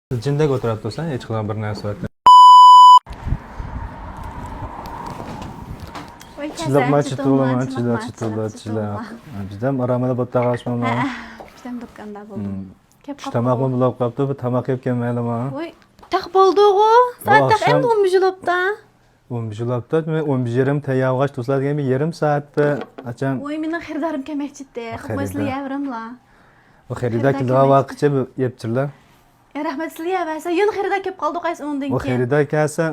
Jindek o'tirib tursan, hech qanday bir narsa aytma. Chilaqma, chilaq. Bizdan aramada bitta qolishmami? Bizdan do'konda bo'ldim. Tamoqni bulab qolibdi, bu tamoq yeb kelmaylimi? Voy, taq bo'ldi-ku. Soat endi 11 julabda. 11 julabda, men 11:30 tayyorlash to'sadigan bir yarim soatda acham. Voy, mening xiridarim kelmoqchidi. Qo'ysizlar yavrimla. Bu xirida kelgan vaqtcha yebchilar. Rahmat sizlarga va yon xirida kelib qoldi qaysi undan keyin. Bu xirida kelsa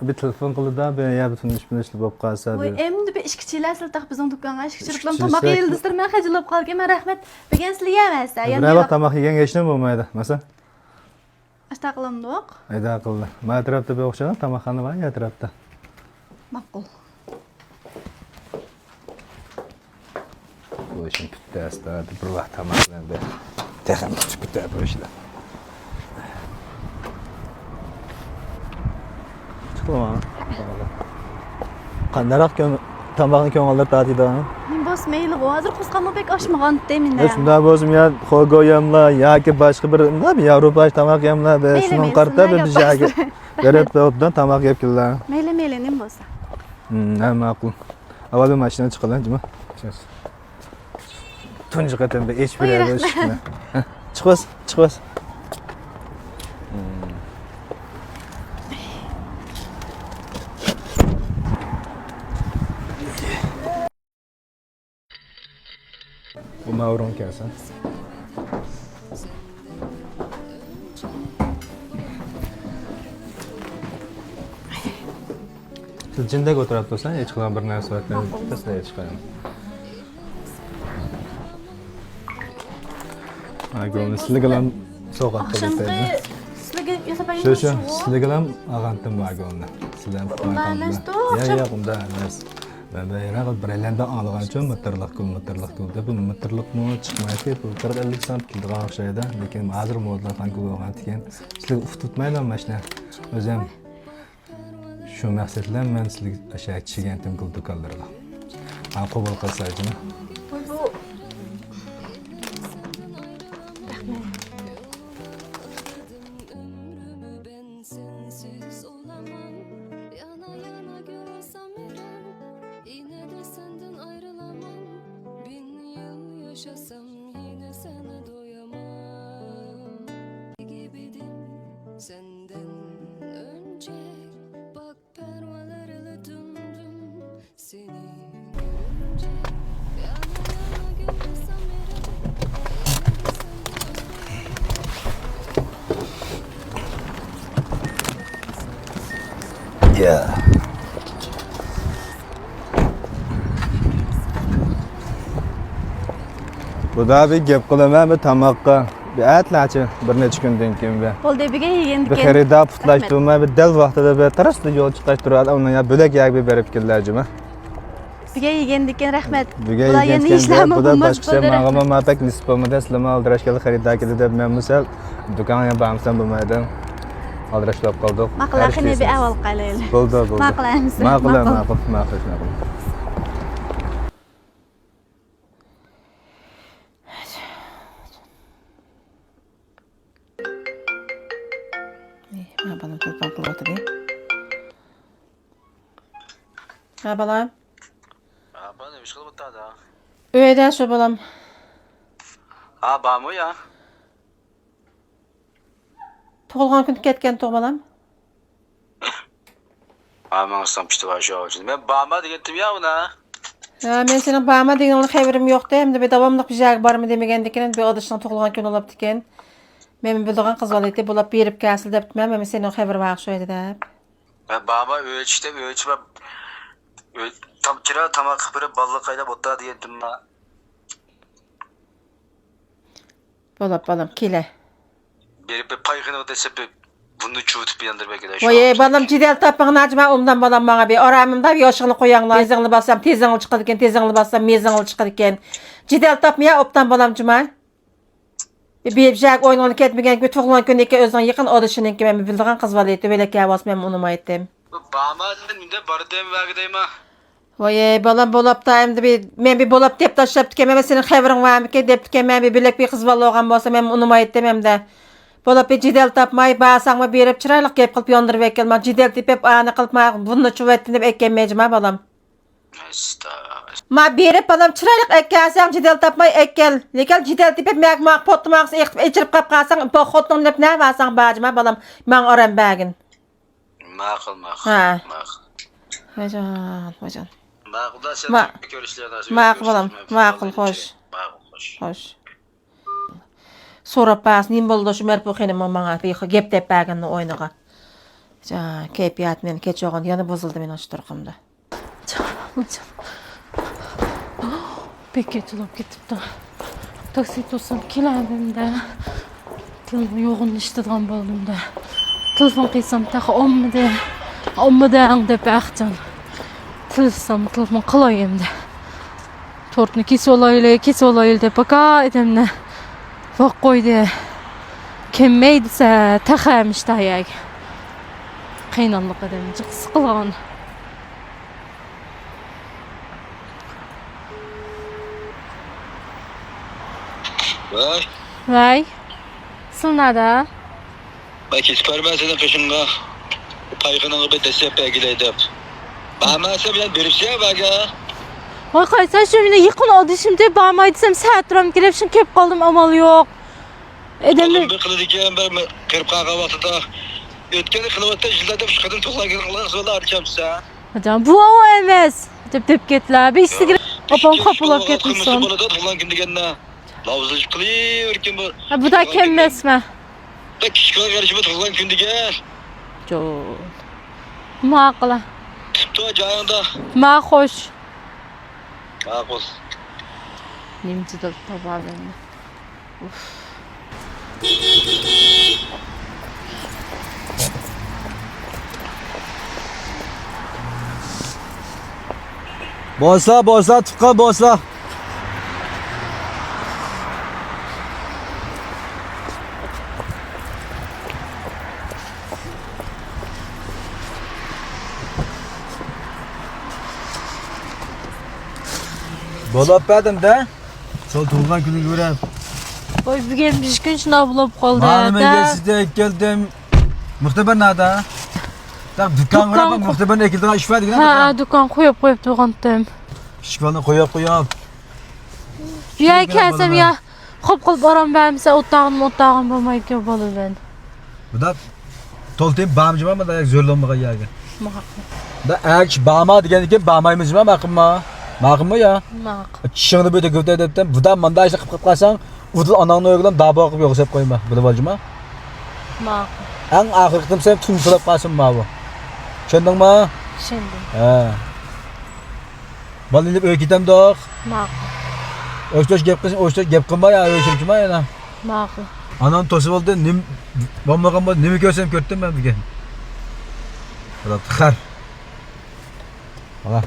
bir telefon qildi-da, ben ya bütün ish bo'lib qolsa. Voy, endi bir ishchilar siltaq bizning do'konga ishchilar bilan tomoq yildirtirmay xajilib qolgan. Men rahmat degan sizlarga emas. Yana tamoq yegan hech nima bo'lmaydi. Masalan, ashta qilimdiq. Ayda qildi. Men atrofda bir o'xshagan tamoqxona bor, atrofda. Ma'qul. Bu ishim bittasi, bir vaqt tamoqlarda. Texan küçük bitta bu ishlar. Çıkma. Qandaroq tamoqni ko'ngillar tatida. Men bos mayli, hozir qo'sqanma pek oshmagan deminda. Shunda bo'lsam ya xo'goyamlar yoki boshqa bir Yevropa tamoq yemlar, shundan qarta bir joyga berib obdan tamoq yeb kellar. Mayli, nim bo'lsa. Ha, ma'qul. Avval mashina chiqalan, jima. Tunji qatamda hech bir yerda chiqma. Chiqmas. Bu mavrum kelsin. Siz jindek o'tirib tursan, hech qanday bir narsa aytmay, tashlay chiqaman. Agonni sizlarga sovg'atda Oqshomgi sizlarga yasabang. Shu, sizlarga ag'antim agonni. Sizlar Ya, unda emas. Ben yana birlardan olgan uchun mutirliq deb bu mutirliqni chiqmaydi, bu 40-50 so'm turgan o'xshaydi, lekin hozir modlar qancha bo'lgan ekan. Sizlar ufutmayman mashina. O'zim shu maqsadlar men sizlarga ashak chigantim do'konlarga. Men qabul qilsaydim. Yaşasam yine sana doyamam gibidim senden önce bak pervalarla döndüm seni görünce yana gülsem Yeah. Bu da bir gap qilaman bir tamoqqa. Bir atlachi bir necha kundan keyin bir. Bo'ldi, biga yegandik. Bir xarida putlashtirmay bir dal vaqtida bir tarasda yo'l chiqash turadi. Undan ya bo'lak yak berib kellarjima. Biga yegandik, rahmat. Bular yana ishlami bu da boshqa ma'lumot ma'pak nisbamida sizlarni aldirashga xaridagi deb men misal do'konga bormasam bo'lmaydi. Aldirashlab qoldik. Maqlaqini bir avval qilaylik. Bo'ldi. Maqlaymiz. Ma'qul. Balam telefon qilib o'tiring. Ha balam. Bana ish qilib o'tadi. Uyda shu balam. Ha, bormi ya? Tug'ilgan kun ketgan tug' balam. Ha, men istam pishti va shu uchun. Men borma degandim ya uni. Ha, men sening borma degan xabarim yo'q-da, endi bir davomli bir joyga borma demagandikin, bir odishning tug'ilgan kuni bo'libdi ekan. Men bildigan qiz bolati bo'lib berib kelsin deb men sening xabar var shu edi deb. Men borma o'chib tam kira tamoq qilib balliq qaylab o'tadi degandim men. Bo'lib balam kela. Berib payg'ini desep bunu çuvutib yandırmak edi. Voy, balam jidal topmag'in najma umdan balam menga bir oramimda bir yoshingni qo'yanglar. Tezingni bassam tezingni chiqadi ekan, tezingni bassam mezingni chiqadi ekan. Jidal topmaya opdan balam juma. Bir jak o'ynolib ketmagan ku tug'ilgan kunga o'zining yaqin odishiniki men bildigan qiz bolati velaka avos men unumaydim. Borma unda bordem vaqdayma. Voy, balam bo'lib da endi men bir bo'lib deb tashlabdi ekan, men sening xabaring bormi debdi ekan, men bir bilak bir qiz bola olgan bo'lsa men unumaydim hamda. Bolap bir cidel tapmay bağsanma berip çıraylık gep kılıp yondırıp ekkelman. Cidel tipep anı kılıp bunu çuvettinip ekkenmeyeceğim ha balam. Ma berip balam çıraylık ekkelsen cidel tapmay ekkel. Lekel cidel tipep mak pottumak içirip kap kalsan po xotun lep ne varsan bacım ha balam. Man oran bagin. Maqul. Ha. Maqul. Vacan. Maqul da sen görüşlerden sonra. Maqul balam. Maqul hoş. Maqul hoş. Hoş. Sorap pas nim boldu şu merpo xenim manga bir gep tep bagini oynaga. Ja, keyfiyat men keçoğun yana bozuldu men açtırqımda. Pek kötü olup ketipti. Taksi tutsam kelamimde. Telefon yoğun iştidan boldumda. Telefon qiysam tağı olmadı dep axcan. Telefon qilayımda. Tortni kes olaylı dep baka edemne. Vaq qoydu. Kemmeydi taxamış dayag. Qiynalıq edem, jiqsi qilgan. Vay. Sınada. Bak hiç görmezsin kışınga. Paykının gibi desep belgileydim. Bağmasa bilen bir şey var ya. Vay qaysa şu mene yaqın oldu şimdi barmay desem saat duram kelip şun kep qaldım amal yo'q. Edemli Bir kılıdı ki ben kırıp kalka vaxtıda. Ötkeni kılıvatta jildadım şu kadın toxlan gelin sonra arayacağım size. Hocam bu o emas. Dep ketdilar. Bir sigir opam qapılab ketmişsin. Bunu da toxlan gün degenine. Lavzıcı kılıyor kim bu? Ha bu da kemmesme. Da kişiler karışıma toxlan gün degen. Jo. Maqla. Tuttu cayında. Ma xoş. Maqul. Nimci de tabar bende. Boşla, tıkka boşla. Bolap bedim de. Sol turgan günü görem. Oy bugün bir gün şuna bulup kaldı. Malum sizde geldim. Muhtemelen nada. Tak dükkan var ama muhtemelen ekildiğine iş verdik. Ha dükkan koyup tuğandım. Şişkanı koyup. Ya kelsem ya. Hop kılıp aram ben mesela otağım bulmayıp ki balı ben. Bu da toltayım bağımcı var mı da zorlanmaya geldi. Maq. Da eğer bağıma diyen bağımayımız mı bakımma? Mağmı ya. Maq. Çişini böyle götür edipten bu da manda işte kıp kalsan udul ananı oygulan daha bakıp yoksep koyma. Bu da balcıma. Maq. En ahırdım sen tunsulap kalsın ma bu. Şendin ma? Şimdi. He. Balilip öykütem doğuk. Maq. Öştöş gep kısın, öştöş gep kılma ya, öştöş ma ya. Maq. Anan tosu oldu, bomba nimi görsem köttüm ben bugün. Bu da tıkar. Hala.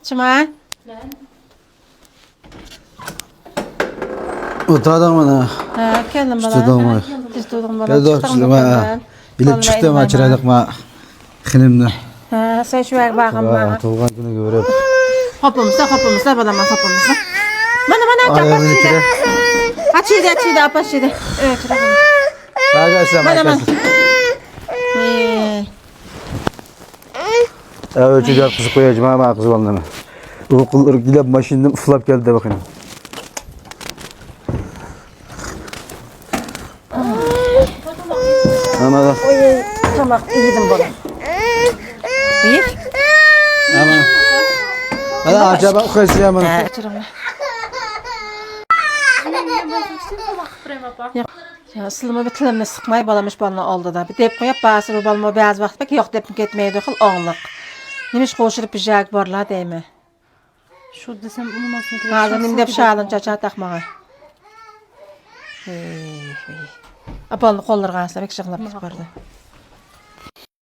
Çıma. Oturdum bana. Ha, keldim bala. Tuttum. Tuttum bala. Geldi çıktım ha. Bilip çıktım ha çıradık ma. Xinimde. Ha, sen şu ver bakın bana. Tuğan günü görüp. Hopumuzda balama hopumuzda. Bana çapa çide. Açide apa çide. Evet, çide. Arkadaşlar Bana. Ölçüler kızı koyacağım ama kızı vallahi. Okullar gidip maşindim uflap geldi de bakın. Ama da. Tamam, yedim bunu. Bir. Ama. Bana acaba okuyacağım onu. Ya sılımı bir tilimle sıkmay balamış balına oldu da. Bir deyip koyup basır bu balma beyaz vakit bek yok deyip gitmeye dokul onluk. Nemiş koşurup bir jag barla deyme. Şu desem olmasın ki. Hazır nim deyip şalın çaça takmağa. Balını kolları kansa bek şıqlap bardı.